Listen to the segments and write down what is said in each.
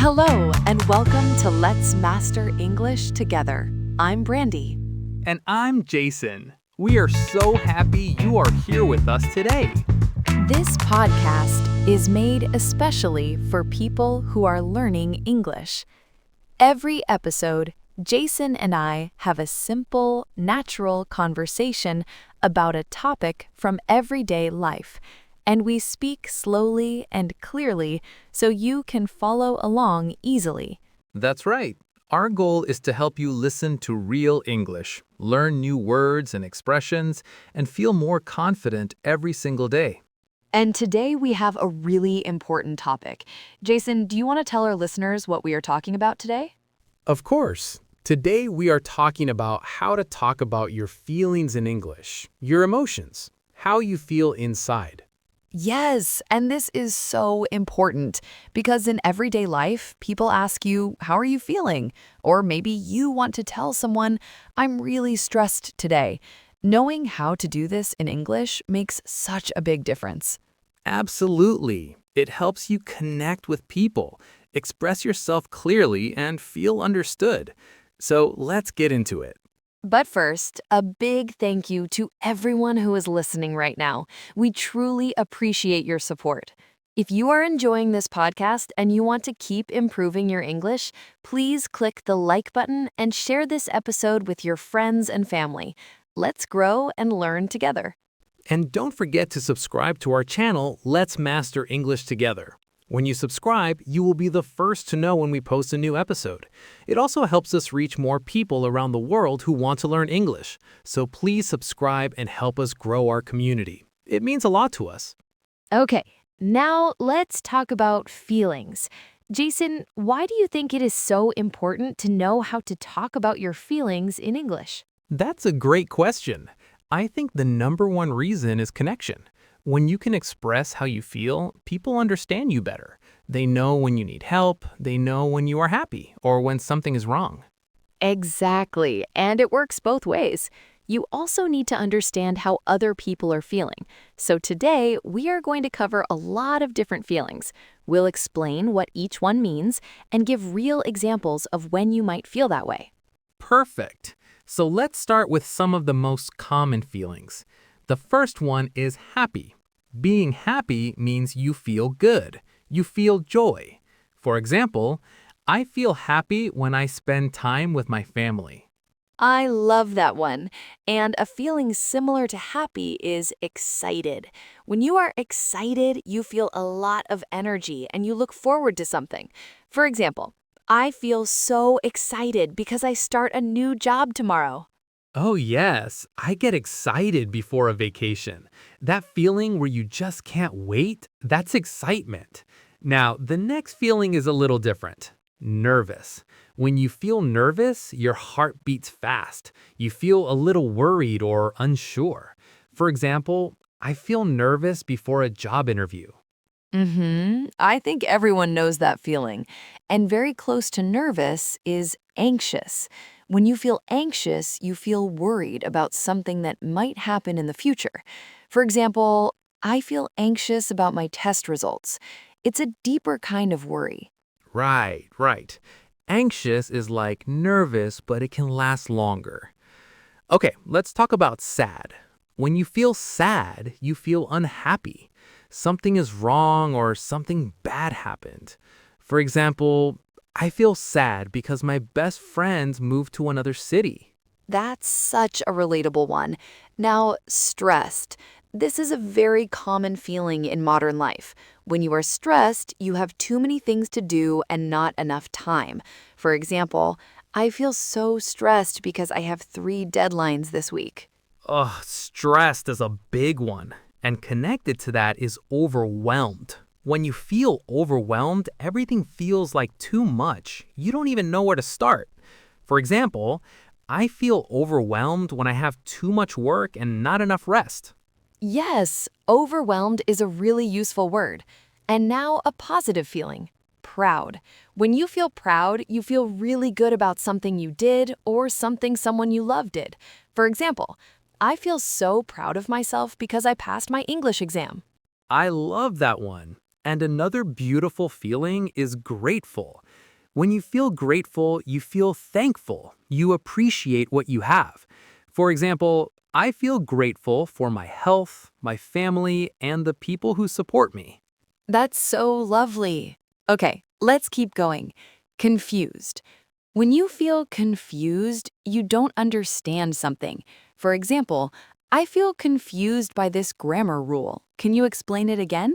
Hello, and welcome to Let's Master English Together. I'm Brandy. And I'm Jason. We are so happy you are here with us today. This podcast is made especially for people who are learning English. Every episode, Jason and I have a simple, natural conversation about a topic from everyday life, and we speak slowly and clearly so you can follow along easily. That's right. Our goal is to help you listen to real English, learn new words and expressions, and feel more confident every single day. And today we have a really important topic. Jason, do you want to tell our listeners what we are talking about today? Of course. Today we are talking about how to talk about your feelings in English, your emotions, how you feel inside. Yes, and this is so important because in everyday life, people ask you, how are you feeling? Or maybe you want to tell someone, I'm really stressed today. Knowing how to do this in English makes such a big difference. Absolutely. It helps you connect with people, express yourself clearly, and feel understood. So let's get into it. But first, a big thank you to everyone who is listening right now. We truly appreciate your support. If you are enjoying this podcast and you want to keep improving your English, please click the like button and share this episode with your friends and family. Let's grow and learn together. And don't forget to subscribe to our channel, Let's Master English Together. When you subscribe, you will be the first to know when we post a new episode. It also helps us reach more people around the world who want to learn English. So please subscribe and help us grow our community. It means a lot to us. Okay, now let's talk about feelings. Jason, why do you think it is so important to know how to talk about your feelings in English? That's a great question. I think the number one reason is connection. When you can express how you feel, people understand you better. They know when you need help, they know when you are happy, or when something is wrong. Exactly, and it works both ways. You also need to understand how other people are feeling. So today, we are going to cover a lot of different feelings. We'll explain what each one means and give real examples of when you might feel that way. Perfect. So let's start with some of the most common feelings. The first one is happy. Being happy means you feel good. You feel joy. For example, I feel happy when I spend time with my family. I love that one. And a feeling similar to happy is excited. When you are excited, you feel a lot of energy and you look forward to something. For example, I feel so excited because I start a new job tomorrow. Oh yes, I get excited before a vacation. That feeling where you just can't wait, that's excitement. Now, the next feeling is a little different. Nervous. When you feel nervous, your heart beats fast. You feel a little worried or unsure. For example, I feel nervous before a job interview. I think everyone knows that feeling. And very close to nervous is anxious. When you feel anxious, you feel worried about something that might happen in the future. For example, I feel anxious about my test results. It's a deeper kind of worry. Right. Anxious is like nervous, but it can last longer. Okay, let's talk about sad. When you feel sad, you feel unhappy. Something is wrong or something bad happened. For example, I feel sad because my best friends moved to another city. That's such a relatable one. Now, stressed. This is a very common feeling in modern life. When you are stressed, you have too many things to do and not enough time. For example, I feel so stressed because I have 3 deadlines this week. Stressed is a big one. And connected to that is overwhelmed. When you feel overwhelmed, everything feels like too much. You don't even know where to start. For example, I feel overwhelmed when I have too much work and not enough rest. Yes, overwhelmed is a really useful word. And now a positive feeling, proud. When you feel proud, you feel really good about something you did or something someone you love did. For example, I feel so proud of myself because I passed my English exam. I love that one. And another beautiful feeling is grateful. When you feel grateful, you feel thankful. You appreciate what you have. For example, I feel grateful for my health, my family, and the people who support me. That's so lovely. Okay, let's keep going. Confused. When you feel confused, you don't understand something. For example, I feel confused by this grammar rule. Can you explain it again?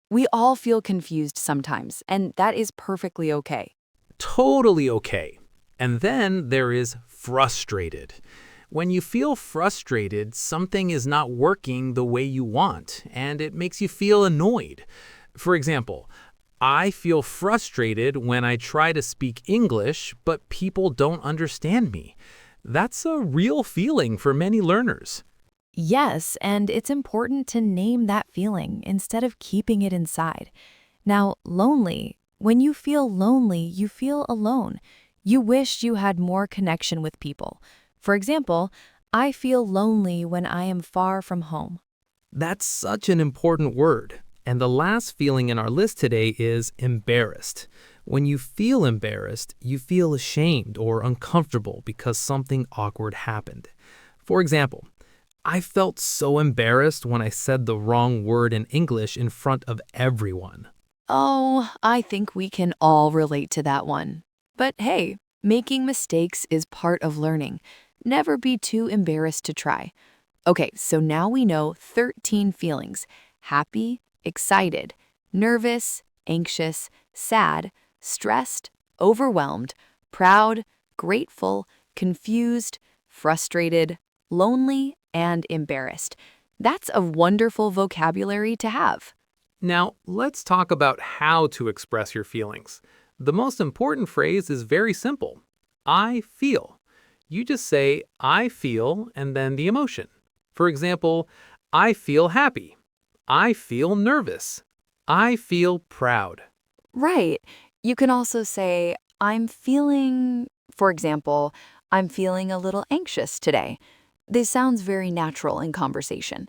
We all feel confused sometimes, and that is perfectly okay. Totally okay. And then there is frustrated. When you feel frustrated, something is not working the way you want, and it makes you feel annoyed. For example, I feel frustrated when I try to speak English, but people don't understand me. That's a real feeling for many learners. Yes, and it's important to name that feeling instead of keeping it inside. Now, lonely. When you feel lonely, you feel alone. You wish you had more connection with people. For example, I feel lonely when I am far from home. That's such an important word. And the last feeling in our list today is embarrassed. When you feel embarrassed, you feel ashamed or uncomfortable because something awkward happened. For example, I felt so embarrassed when I said the wrong word in English in front of everyone. Oh, I think we can all relate to that one. But hey, making mistakes is part of learning. Never be too embarrassed to try. Okay, so now we know 13 feelings: happy, excited, nervous, anxious, sad, stressed, overwhelmed, proud, grateful, confused, frustrated, lonely, and embarrassed. That's a wonderful vocabulary to have. Now, let's talk about how to express your feelings. The most important phrase is very simple. I feel. You just say, I feel, and then the emotion. For example, I feel happy. I feel nervous. I feel proud. Right. You can also say, for example, I'm feeling a little anxious today. This sounds very natural in conversation.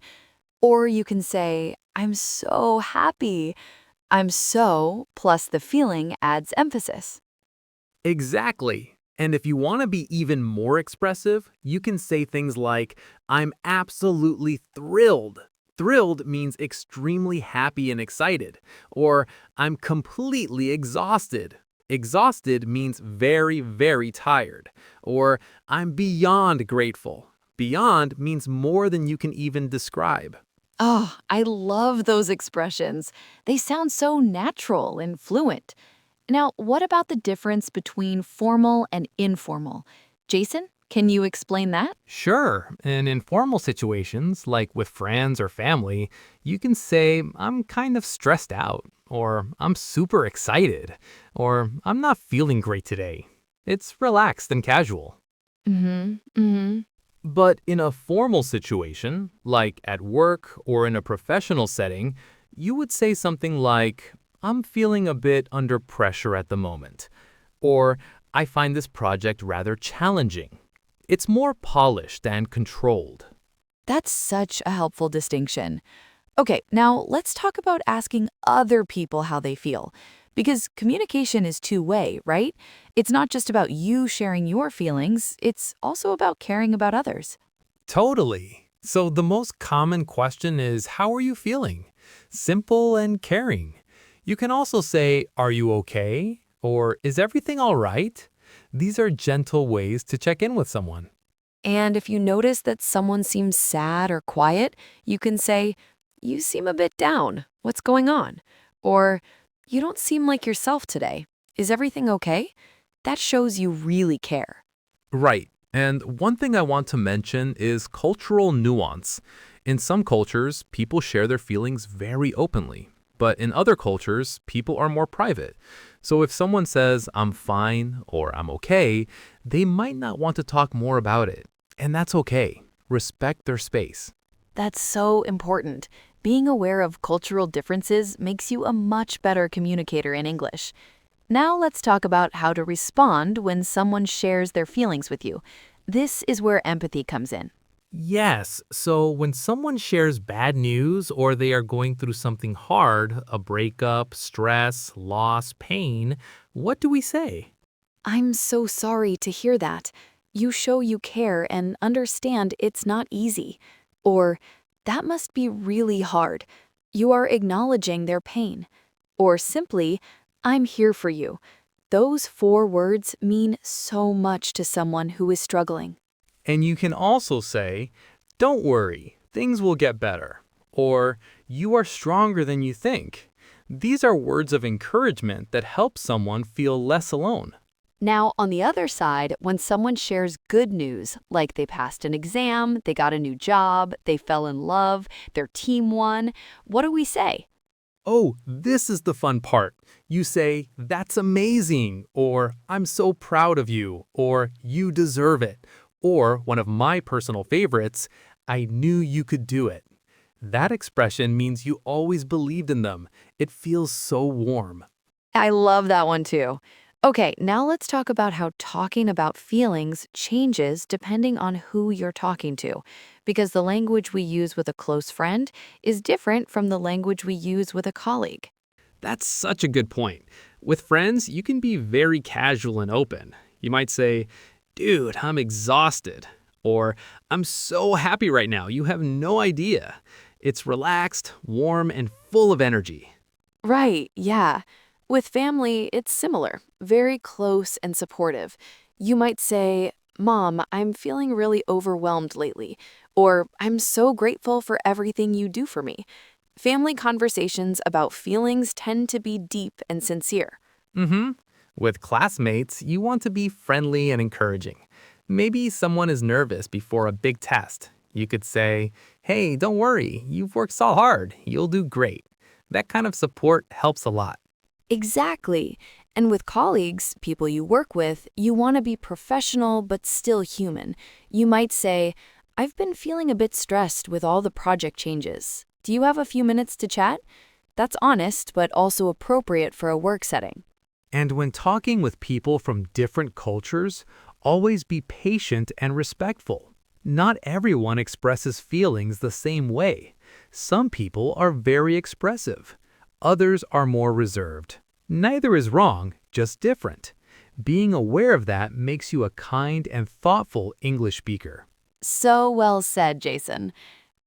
Or you can say, I'm so happy. I'm so plus the feeling adds emphasis. Exactly. And if you want to be even more expressive, you can say things like, I'm absolutely thrilled. Thrilled means extremely happy and excited. Or I'm completely exhausted. Exhausted means very, very tired. Or I'm beyond grateful. Beyond means more than you can even describe. Oh, I love those expressions. They sound so natural and fluent. Now, what about the difference between formal and informal? Jason, can you explain that? Sure, in informal situations, like with friends or family, you can say, I'm kind of stressed out, or I'm super excited, or I'm not feeling great today. It's relaxed and casual. Mm-hmm. But in a formal situation, like at work or in a professional setting, you would say something like, I'm feeling a bit under pressure at the moment, or I find this project rather challenging. It's more polished and controlled. That's such a helpful distinction. Okay, now let's talk about asking other people how they feel. Because communication is two-way, right? It's not just about you sharing your feelings, it's also about caring about others. Totally. So the most common question is, how are you feeling? Simple and caring. You can also say, are you okay? Or is everything all right? These are gentle ways to check in with someone. And if you notice that someone seems sad or quiet, you can say, you seem a bit down. What's going on? Or, you don't seem like yourself today. Is everything okay? That shows you really care. Right. And one thing I want to mention is cultural nuance. In some cultures, people share their feelings very openly, but in other cultures, people are more private. So if someone says, I'm fine or I'm okay, they might not want to talk more about it. And that's okay. Respect their space. That's so important. Being aware of cultural differences makes you a much better communicator in English. Now let's talk about how to respond when someone shares their feelings with you. This is where empathy comes in. Yes, so when someone shares bad news or they are going through something hard, a breakup, stress, loss, pain, what do we say? I'm so sorry to hear that. You show you care and understand it's not easy. Or, that must be really hard. You are acknowledging their pain. Or simply, I'm here for you. Those 4 words mean so much to someone who is struggling. And you can also say, don't worry, things will get better. Or, you are stronger than you think. These are words of encouragement that help someone feel less alone. Now, on the other side, when someone shares good news, like they passed an exam, they got a new job, they fell in love, their team won, what do we say? Oh, this is the fun part. You say, that's amazing, or I'm so proud of you, or you deserve it, or one of my personal favorites, I knew you could do it. That expression means you always believed in them. It feels so warm. I love that one too. Okay, now let's talk about how talking about feelings changes depending on who you're talking to, because the language we use with a close friend is different from the language we use with a colleague. That's such a good point. With friends, you can be very casual and open. You might say, dude, I'm exhausted. Or, I'm so happy right now, you have no idea. It's relaxed, warm, and full of energy. Right, yeah. With family, it's similar, very close and supportive. You might say, Mom, I'm feeling really overwhelmed lately, or I'm so grateful for everything you do for me. Family conversations about feelings tend to be deep and sincere. Mm-hmm. With classmates, you want to be friendly and encouraging. Maybe someone is nervous before a big test. You could say, hey, don't worry, you've worked so hard, you'll do great. That kind of support helps a lot. Exactly. And with colleagues, people you work with, you want to be professional but still human. You might say, I've been feeling a bit stressed with all the project changes. Do you have a few minutes to chat? That's honest, but also appropriate for a work setting. And when talking with people from different cultures, always be patient and respectful. Not everyone expresses feelings the same way. Some people are very expressive. Others are more reserved. Neither is wrong, just different. Being aware of that makes you a kind and thoughtful English speaker. So well said, Jason.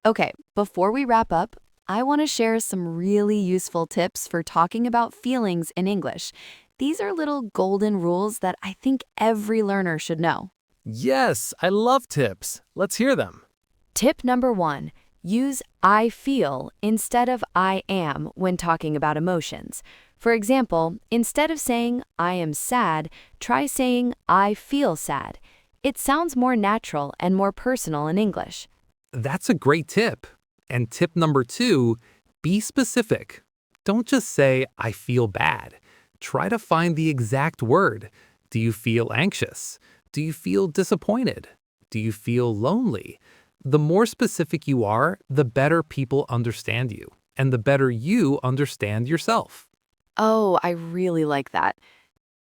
Okay, before we wrap up, I want to share some really useful tips for talking about feelings in English. These are little golden rules that I think every learner should know. Yes, I love tips. Let's hear them. Tip number 1, use I feel instead of I am when talking about emotions. For example, instead of saying I am sad, try saying I feel sad. It sounds more natural and more personal in English. That's a great tip. And tip number 2, be specific. Don't just say, I feel bad. Try to find the exact word. Do you feel anxious? Do you feel disappointed? Do you feel lonely? The more specific you are, the better people understand you, and the better you understand yourself. Oh, I really like that.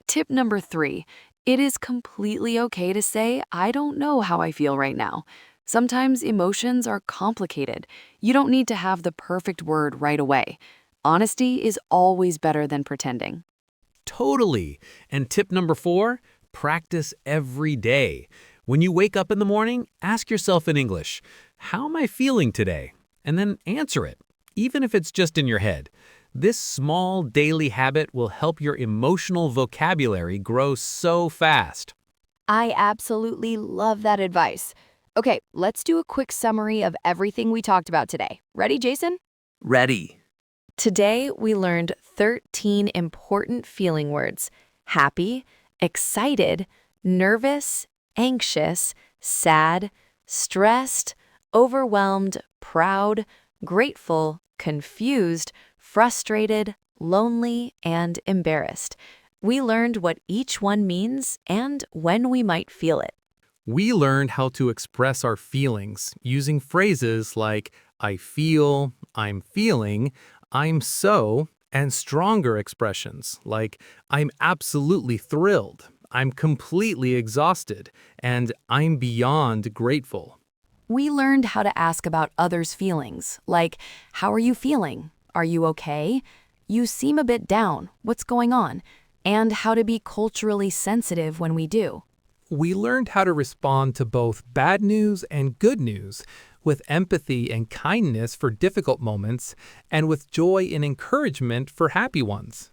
Tip number 3, it is completely okay to say, I don't know how I feel right now. Sometimes emotions are complicated. You don't need to have the perfect word right away. Honesty is always better than pretending. Totally. And tip number 4, practice every day. When you wake up in the morning, ask yourself in English, how am I feeling today? And then answer it, even if it's just in your head. This small daily habit will help your emotional vocabulary grow so fast. I absolutely love that advice. Okay, let's do a quick summary of everything we talked about today. Ready, Jason? Ready. Today, we learned 13 important feeling words: happy, excited, nervous, anxious, sad, stressed, overwhelmed, proud, grateful, confused, frustrated, lonely, and embarrassed. We learned what each one means and when we might feel it. We learned how to express our feelings using phrases like I feel, I'm feeling, I'm so, and stronger expressions like I'm absolutely thrilled, I'm completely exhausted, and I'm beyond grateful. We learned how to ask about others' feelings, like, how are you feeling? Are you okay? You seem a bit down. What's going on? and how to be culturally sensitive when we do. We learned how to respond to both bad news and good news, with empathy and kindness for difficult moments, and with joy and encouragement for happy ones.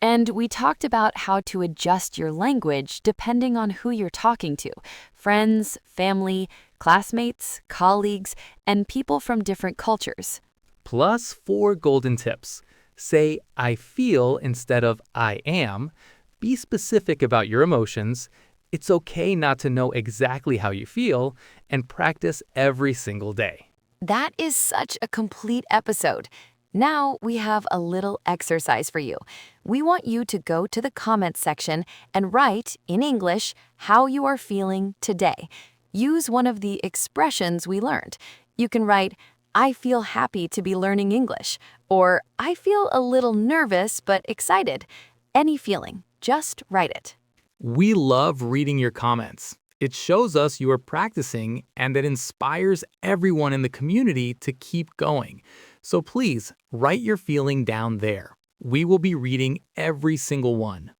And we talked about how to adjust your language depending on who you're talking to: friends, family, classmates, colleagues, and people from different cultures. Plus 4 golden tips. Say I feel instead of I am. Be specific about your emotions. It's okay not to know exactly how you feel, and practice every single day. That is such a complete episode. Now we have a little exercise for you. We want you to go to the comments section and write, in English, how you are feeling today. Use one of the expressions we learned. You can write, I feel happy to be learning English, or I feel a little nervous but excited. Any feeling, just write it. We love reading your comments. It shows us you are practicing, and it inspires everyone in the community to keep going. So please, write your feeling down there. We will be reading every single one.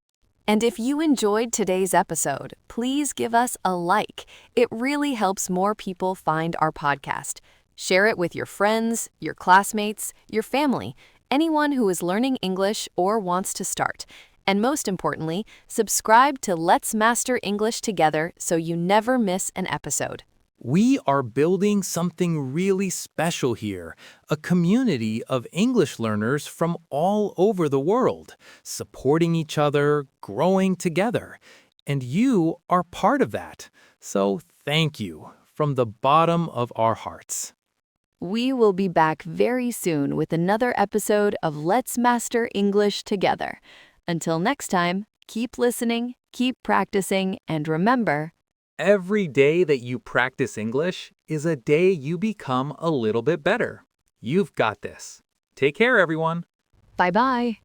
And if you enjoyed today's episode, please give us a like. It really helps more people find our podcast. Share it with your friends, your classmates, your family, anyone who is learning English or wants to start. And most importantly, subscribe to Let's Master English Together so you never miss an episode. We are building something really special here, a community of English learners from all over the world, supporting each other, growing together. And you are part of that. So thank you from the bottom of our hearts. We will be back very soon with another episode of Let's Master English Together. Until next time, keep listening, keep practicing, and remember, Every day that you practice English is a day you become a little bit better. You've got this. Take care, everyone. bye-bye.